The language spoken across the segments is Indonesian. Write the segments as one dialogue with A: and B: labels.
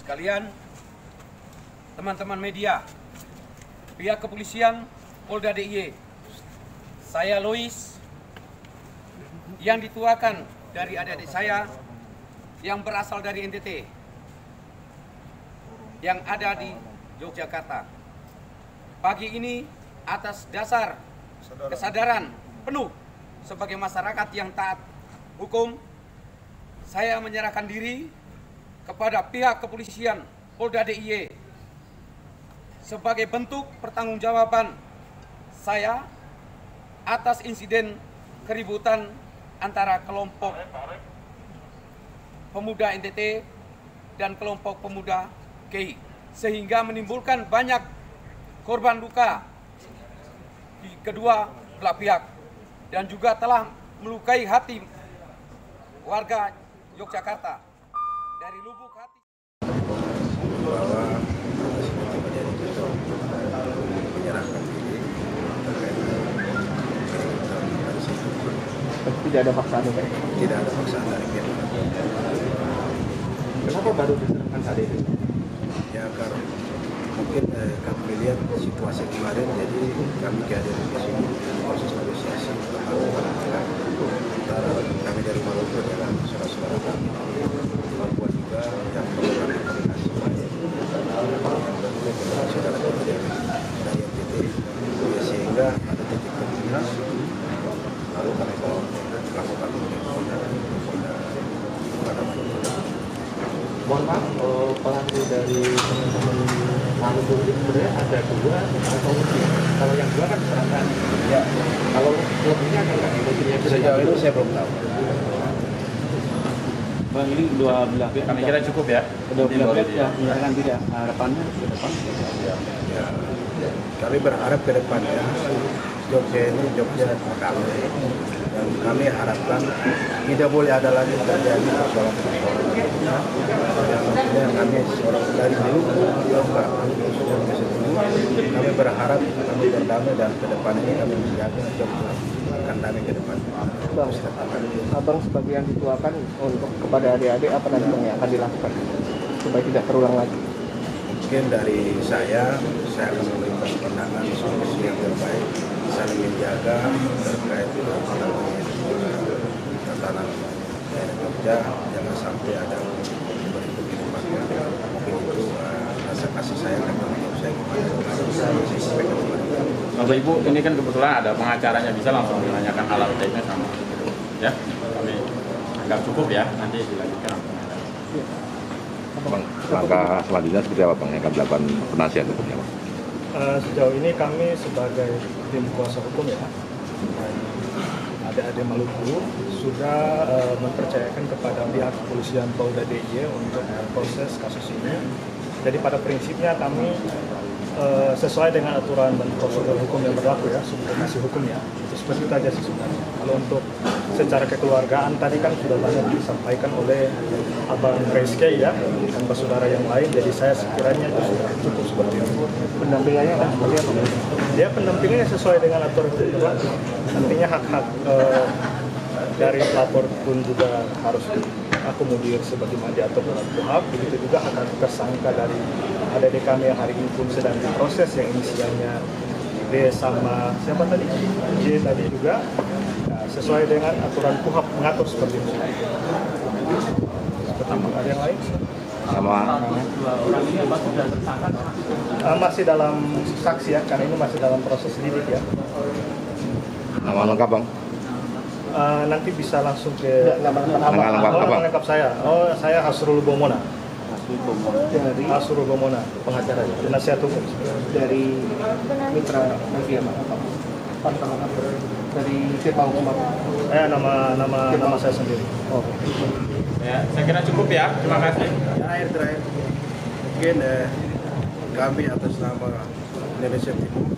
A: sekalian, teman-teman media, pihak kepolisian Polda DIY, saya Lois yang dituakan dari adik-adik saya yang berasal dari NTT yang ada di Yogyakarta. Pagi ini atas dasar kesadaran penuh sebagai masyarakat yang taat hukum, saya menyerahkan diri kepada pihak kepolisian Polda DIY sebagai bentuk pertanggungjawaban saya atas insiden keributan antara kelompok pemuda NTT dan kelompok pemuda KI, sehingga menimbulkan banyak korban luka di kedua belah pihak dan juga telah melukai hati warga Yogyakarta dari lubuk hati.
B: Bahwa menyerahkan diri
C: tidak ada paksaan,
B: tidak ada paksaan dari pihak.
C: Kenapa baru diserahkan saat ini?
B: Ya karena mungkin kami lihat situasi kemarin, jadi kami kehadiran di sini proses negosiasi antara kami dari Maluku dengan saudara-saudara kami Papua juga yang melakukan komunikasi baik dengan saudara kami dari NTT, sehingga ada titik temu lalu kami melakukan
C: Mohon maaf, pelaku dari teman-teman Maluku ini sebenarnya ada dua atau lebih. Kalau yang dua kan diserahkan.
B: ya.
C: Kalau lebihnya kan nggak lebihnya
B: Sejauh ini saya belum tahu.
C: Bang, ini dua belah pihak.
D: Kami kira cukup ya.
C: Dua belah pihak sudah menyerahkan tidak. Harapannya ke depan.
B: Ya, kami berharap ke depannya Jogja ini Jogja damai, dan kami harapkan tidak boleh ada lagi terjadi persoalan-persoalan yang tentunya kami seorang dari Maluku kami berharap kami berdamai, dan ke depan ini kami menjaga Jogja akan damai ke depan.
C: Bang, abang sebagai yang dituakan untuk kepada adik-adik apa nanti yang akan dilakukan supaya tidak terulang lagi?
B: Mungkin dari saya akan memberikan pandangan solusi yang terbaik, saling menjaga terkait dengan tatanan daerah Jogja, jangan sampai ada berikut di depannya. Mungkin itu rasa kasih sayang dan tanggung jawab saya kepada saya sampaikan kepada
D: Bapak Ibu, ini kan kebetulan ada pengacaranya, bisa langsung menanyakan hal lainnya sama. Ya, kami anggap cukup ya, nanti dilanjutkan.
E: Bang, langkah selanjutnya seperti apa Bang yang akan dilakukan penasihat hukumnya Bang?
F: Sejauh ini kami sebagai tim kuasa hukum ya, adik-adik Maluku sudah mempercayakan kepada pihak kepolisian Polda DIY untuk proses kasus ini. Jadi pada prinsipnya kami sesuai dengan aturan dan prosedur hukum yang berlaku ya, subordinasi hukumnya. Seperti itu aja sih sebenarnya. Kalau untuk secara kekeluargaan tadi kan sudah banyak disampaikan oleh Abang Rizky ya dan saudara yang lain. Jadi saya sekiranya itu sudah cukup seperti itu.
C: Pendampingannya kan seperti apa?
F: Dia pendampingannya sesuai dengan aturan hukum berlaku. Nantinya hak-hak dari pelapor pun juga harus diakomodir sebagaimana diatur dalam KUHP. Begitu juga hak tersangka dari adik kami yang hari ini pun sedang diproses, yang inisialnya D sama siapa tadi? J tadi juga. Nah, sesuai dengan aturan KUHP mengatur seperti itu. Ada yang lain?
E: Sama
C: Orang ini apa sudah tersangka?
F: Masih dalam saksi ya, karena ini masih dalam proses lidik ya.
E: nama lengkap Bang?
F: Nanti bisa langsung ke nama lengkap saya. Oh, saya Hasrul Bomona.
C: Dari
F: Hasrul Bomona, pengacara, penasihat hukum.
C: dari mitra media dari firma hukum apa?
F: Nama saya sendiri.
C: Oh.
D: Ya, saya kira cukup ya. Terima kasih.
B: terakhir mungkin kami atas nama Indonesia Timur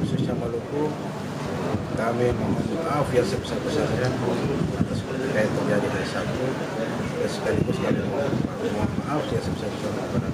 B: khususnya Maluku, kami mohon maaf yang sebesar-besarnya atas apa yang terjadi hari Sabtu, dan sekaligus kami mohon maaf yang sebesar-besarnya kepada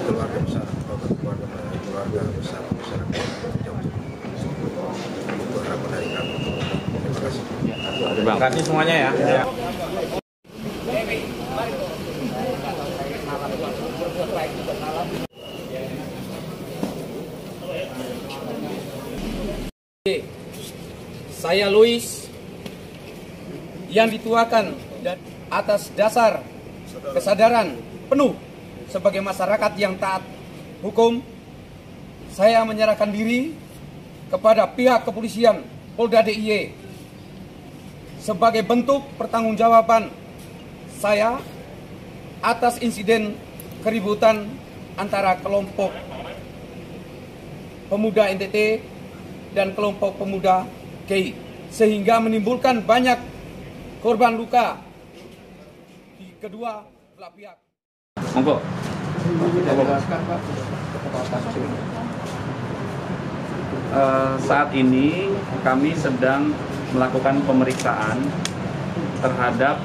B: keluarga besar atau keluarga besar masyarakat Jogja. Itu harapan dari kami. Terima kasih.
D: Terima kasih semuanya ya.
A: Saya Louis yang dituakan atas dasar kesadaran penuh sebagai masyarakat yang taat hukum, saya menyerahkan diri kepada pihak kepolisian Polda DIY sebagai bentuk pertanggungjawaban saya atas insiden keributan antara kelompok pemuda NTT dan kelompok pemuda KI, sehingga menimbulkan banyak korban luka di kedua belah pihak.
D: Monggo. Saat ini kami sedang melakukan pemeriksaan terhadap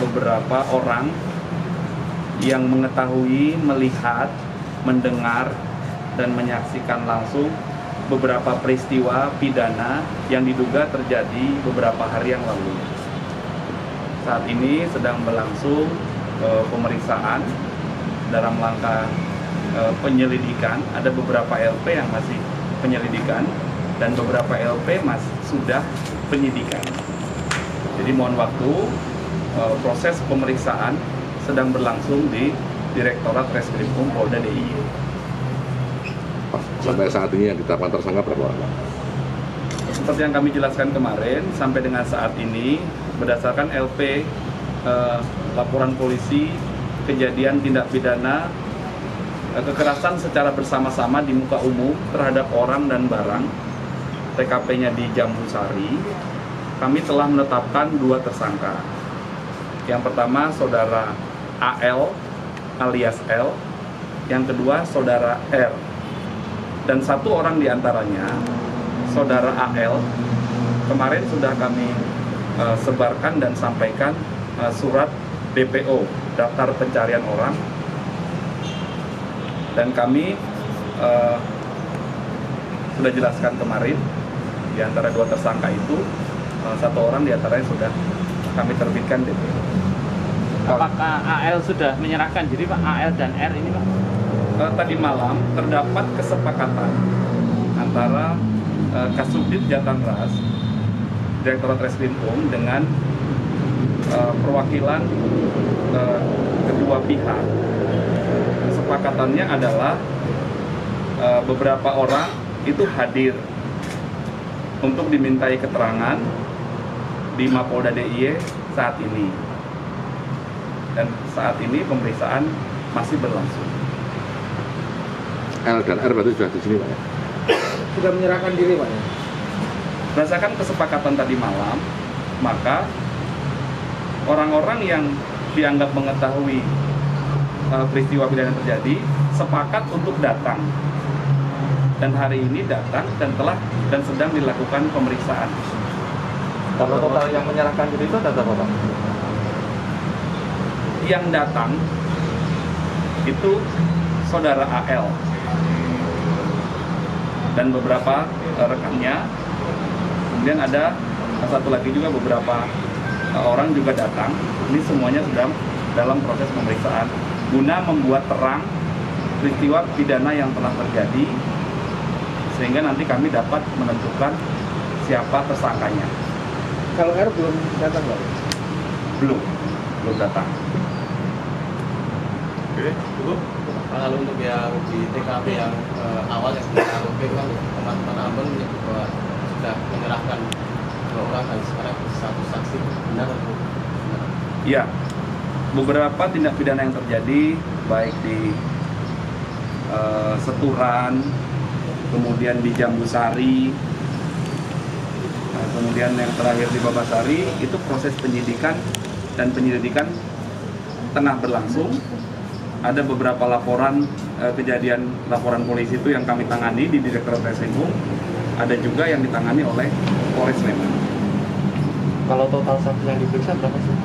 D: beberapa orang yang mengetahui, melihat, mendengar, dan menyaksikan langsung beberapa peristiwa pidana yang diduga terjadi beberapa hari yang lalu. Saat ini sedang berlangsung pemeriksaan dalam langkah penyelidikan. Ada beberapa LP yang masih penyelidikan dan beberapa LP sudah penyidikan. Jadi mohon waktu, proses pemeriksaan sedang berlangsung di Direktorat Reskrimum Polda DIY.
E: Sampai saat ini yang ditetapkan tersangka berapa orang?
D: Seperti yang kami jelaskan kemarin, sampai dengan saat ini berdasarkan LP laporan polisi kejadian tindak pidana kekerasan secara bersama-sama di muka umum terhadap orang dan barang, TKP-nya di Jambusari, kami telah menetapkan 2 tersangka. Yang pertama saudara AL alias L, yang kedua saudara R. Dan 1 orang diantaranya, saudara AL, kemarin sudah kami sebarkan dan sampaikan surat DPO, daftar pencarian orang. Dan kami sudah jelaskan kemarin, di antara 2 tersangka itu, 1 orang diantaranya sudah kami terbitkan DPO.
C: Apakah AL sudah menyerahkan diri Pak, AL dan R ini Pak?
D: Tadi malam terdapat kesepakatan antara Kasubdit Jatanras, Direktorat Reskrimum dengan perwakilan kedua pihak. Kesepakatannya adalah beberapa orang itu hadir untuk dimintai keterangan di Mapolda DIY saat ini. Dan saat ini pemeriksaan masih berlangsung.
E: L dan R berarti sudah di sini Pak ya?
C: Sudah menyerahkan diri Pak ya?
D: Berdasarkan kesepakatan tadi malam, maka orang-orang yang dianggap mengetahui peristiwa pidana terjadi sepakat untuk datang. Dan hari ini datang dan sedang dilakukan pemeriksaan.
C: Kalau total yang menyerahkan diri itu ada berapa Pak?
D: Yang datang itu saudara AL dan beberapa rekannya. Kemudian ada 1 lagi juga, beberapa orang juga datang. Ini semuanya sedang dalam proses pemeriksaan guna membuat terang peristiwa pidana yang telah terjadi, sehingga nanti kami dapat menentukan siapa tersangkanya.
C: Kalau R belum datang Pak?
D: Belum datang.
E: Oke, cukup.
G: Lalu untuk yang di TKP yang awal yang kita lakukan kan teman-teman Ambon menyebut bahwa sudah menyerahkan 2 orang dan sekarang 1 saksi, benar atau benar?
D: Ya, beberapa tindak pidana yang terjadi baik di Seturan, kemudian di Jambusari, kemudian yang terakhir di Babasari, itu proses penyidikan dan penyelidikan tengah berlangsung. Ada beberapa laporan kejadian laporan polisi itu yang kami tangani di Direktorat Reskrimum, ada juga yang ditangani oleh Polres Sleman.
C: Kalau total saksi yang diperiksa berapa sih?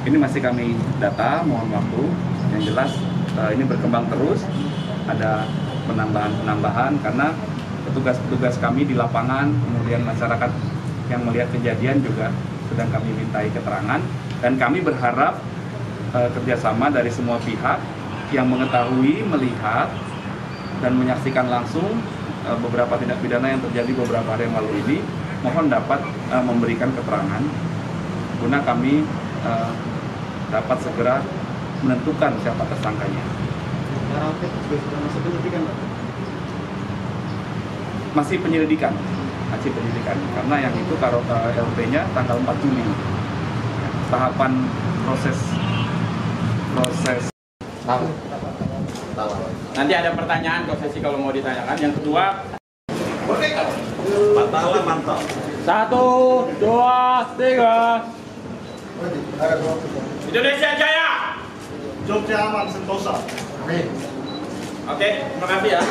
D: Ini masih kami data, mohon waktu. Yang jelas ini berkembang terus, ada penambahan karena petugas-petugas kami di lapangan, kemudian masyarakat yang melihat kejadian juga sedang kami mintai keterangan, dan kami berharap kerjasama dari semua pihak yang mengetahui, melihat, dan menyaksikan langsung beberapa tindak pidana yang terjadi beberapa hari yang lalu ini, mohon dapat memberikan keterangan guna kami dapat segera menentukan siapa tersangkanya. Masih penyelidikan, karena yang itu LP-nya tanggal 4 Juli. Tahapan proses.
H: Nanti ada pertanyaan Kak Sesi kalau mau ditanyakan. Yang kedua,
G: mantap.
H: 1, 2, 3. Indonesia Jaya.
F: Jogja aman sentosa.
H: Oke, terima kasih ya.